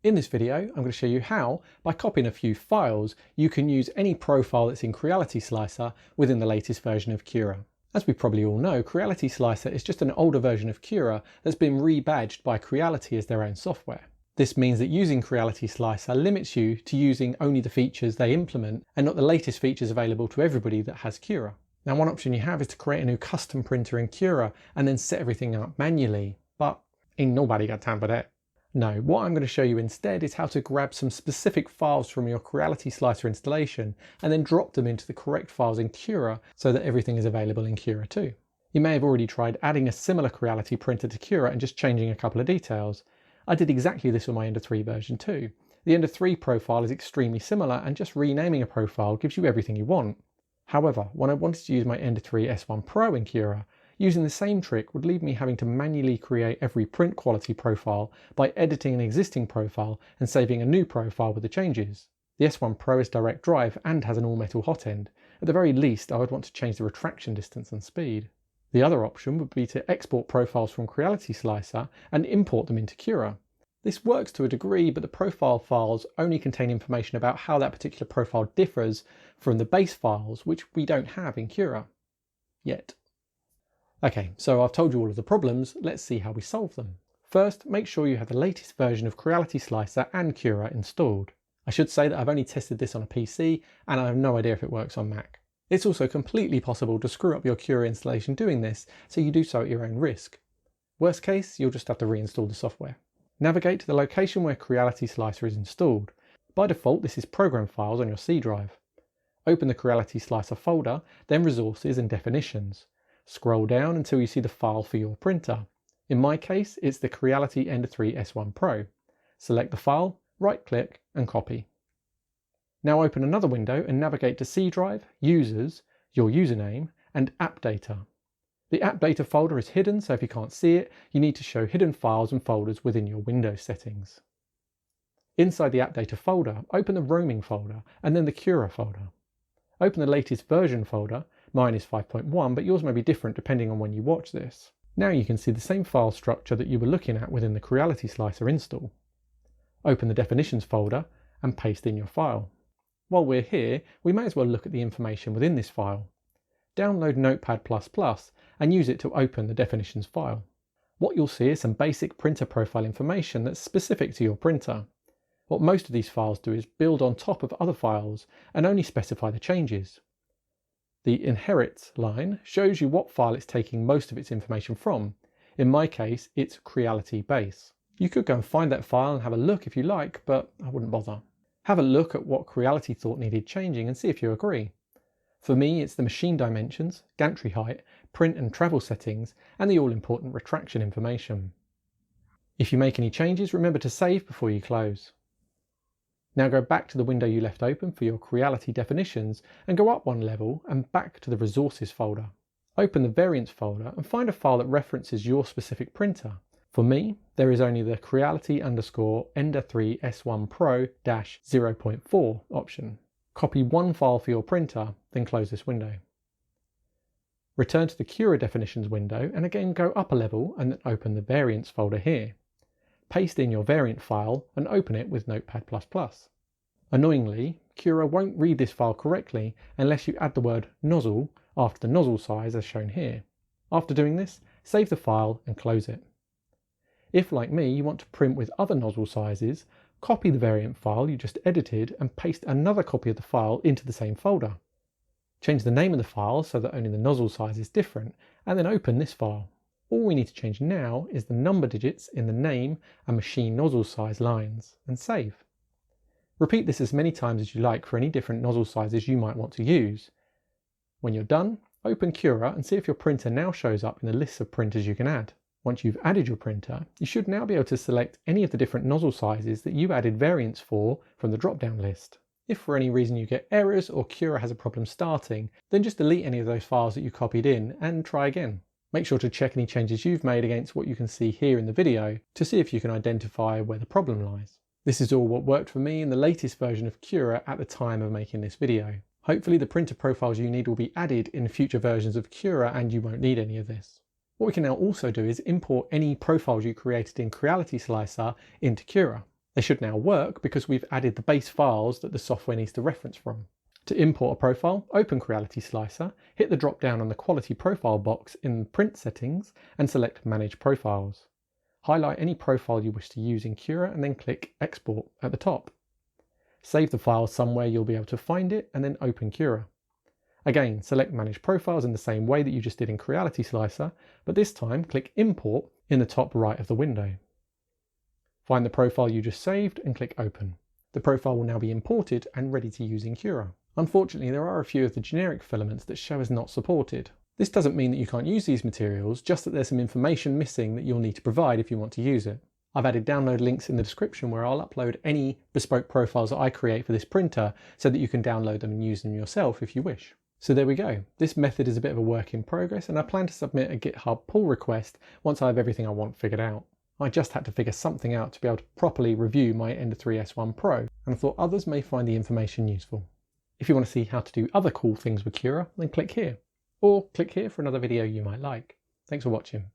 In this video, I'm going to show you how, by copying a few files, you can use any profile that's in Creality Slicer within the latest version of Cura. As we probably all know, Creality Slicer is just an older version of Cura that's been rebadged by Creality as their own software. This means that using Creality Slicer limits you to using only the features they implement and not the latest features available to everybody that has Cura. Now, one option you have is to create a new custom printer in Cura and then set everything up manually, but ain't nobody got time for that. No, what I'm going to show you instead is how to grab some specific files from your Creality Slicer installation and then drop them into the correct files in Cura so that everything is available in Cura too. You may have already tried adding a similar Creality printer to Cura and just changing a couple of details. I did exactly this with my Ender 3 version too. The Ender 3 profile is extremely similar and just renaming a profile gives you everything you want. However, when I wanted to use my Ender 3 S1 Pro in Cura, using the same trick would leave me having to manually create every print quality profile by editing an existing profile and saving a new profile with the changes. The S1 Pro is direct drive and has an all-metal hot end. At the very least, I would want to change the retraction distance and speed. The other option would be to export profiles from Creality Slicer and import them into Cura. This works to a degree, but the profile files only contain information about how that particular profile differs from the base files, which we don't have in Cura yet. Okay, so I've told you all of the problems, let's see how we solve them. First, make sure you have the latest version of Creality Slicer and Cura installed. I should say that I've only tested this on a PC and I have no idea if it works on Mac. It's also completely possible to screw up your Cura installation doing this, so you do so at your own risk. Worst case, you'll just have to reinstall the software. Navigate to the location where Creality Slicer is installed. By default, this is Program Files on your C drive. Open the Creality Slicer folder, then Resources and Definitions. Scroll down until you see the file for your printer. In my case, it's the Creality Ender 3 S1 Pro. Select the file, right-click and copy. Now open another window and navigate to C drive, Users, your username and App Data. The App Data folder is hidden, so if you can't see it, you need to show hidden files and folders within your Windows settings. Inside the App Data folder, open the Roaming folder and then the Cura folder. Open the latest version folder. Mine is 5.1, but yours may be different depending on when you watch this. Now you can see the same file structure that you were looking at within the Creality Slicer install. Open the Definitions folder and paste in your file. While we're here, we may as well look at the information within this file. Download Notepad++ and use it to open the definitions file. What you'll see is some basic printer profile information that's specific to your printer. What most of these files do is build on top of other files and only specify the changes. The Inherit line shows you what file it's taking most of its information from. In my case, it's Creality Base. You could go and find that file and have a look if you like, but I wouldn't bother. Have a look at what Creality thought needed changing and see if you agree. For me, it's the machine dimensions, gantry height, print and travel settings, and the all-important retraction information. If you make any changes, remember to save before you close. Now go back to the window you left open for your Creality definitions and go up one level and back to the Resources folder. Open the Variants folder and find a file that references your specific printer. For me, there is only the Creality_Ender 3 S1 Pro-0.4 option. Copy one file for your printer, then close this window. Return to the Cura definitions window and again go up a level and then open the Variants folder here. Paste in your variant file and open it with Notepad++. Annoyingly, Cura won't read this file correctly unless you add the word nozzle after the nozzle size as shown here. After doing this, save the file and close it. If, like me, you want to print with other nozzle sizes, copy the variant file you just edited and paste another copy of the file into the same folder. Change the name of the file so that only the nozzle size is different, and then open this file. All we need to change now is the number digits in the name and machine nozzle size lines, and save. Repeat this as many times as you like for any different nozzle sizes you might want to use. When you're done, open Cura and see if your printer now shows up in the list of printers you can add. Once you've added your printer, you should now be able to select any of the different nozzle sizes that you added variants for from the drop-down list. If for any reason you get errors or Cura has a problem starting, then just delete any of those files that you copied in and try again. Make sure to check any changes you've made against what you can see here in the video to see if you can identify where the problem lies. This is all what worked for me in the latest version of Cura at the time of making this video. Hopefully the printer profiles you need will be added in future versions of Cura and you won't need any of this. What we can now also do is import any profiles you created in Creality Slicer into Cura. They should now work because we've added the base files that the software needs to reference from. To import a profile, open Creality Slicer, hit the drop down on the Quality Profile box in Print Settings and select Manage Profiles. Highlight any profile you wish to use in Cura and then click Export at the top. Save the file somewhere you'll be able to find it and then open Cura. Again, select Manage Profiles in the same way that you just did in Creality Slicer, but this time click Import in the top right of the window. Find the profile you just saved and click Open. The profile will now be imported and ready to use in Cura. Unfortunately, there are a few of the generic filaments that show as not supported. This doesn't mean that you can't use these materials, just that there's some information missing that you'll need to provide if you want to use it. I've added download links in the description where I'll upload any bespoke profiles that I create for this printer so that you can download them and use them yourself if you wish. So there we go. This method is a bit of a work in progress and I plan to submit a GitHub pull request once I have everything I want figured out. I just had to figure something out to be able to properly review my Ender 3 S1 Pro, and I thought others may find the information useful. If you want to see how to do other cool things with Cura, then click here. Or click here for another video you might like. Thanks for watching.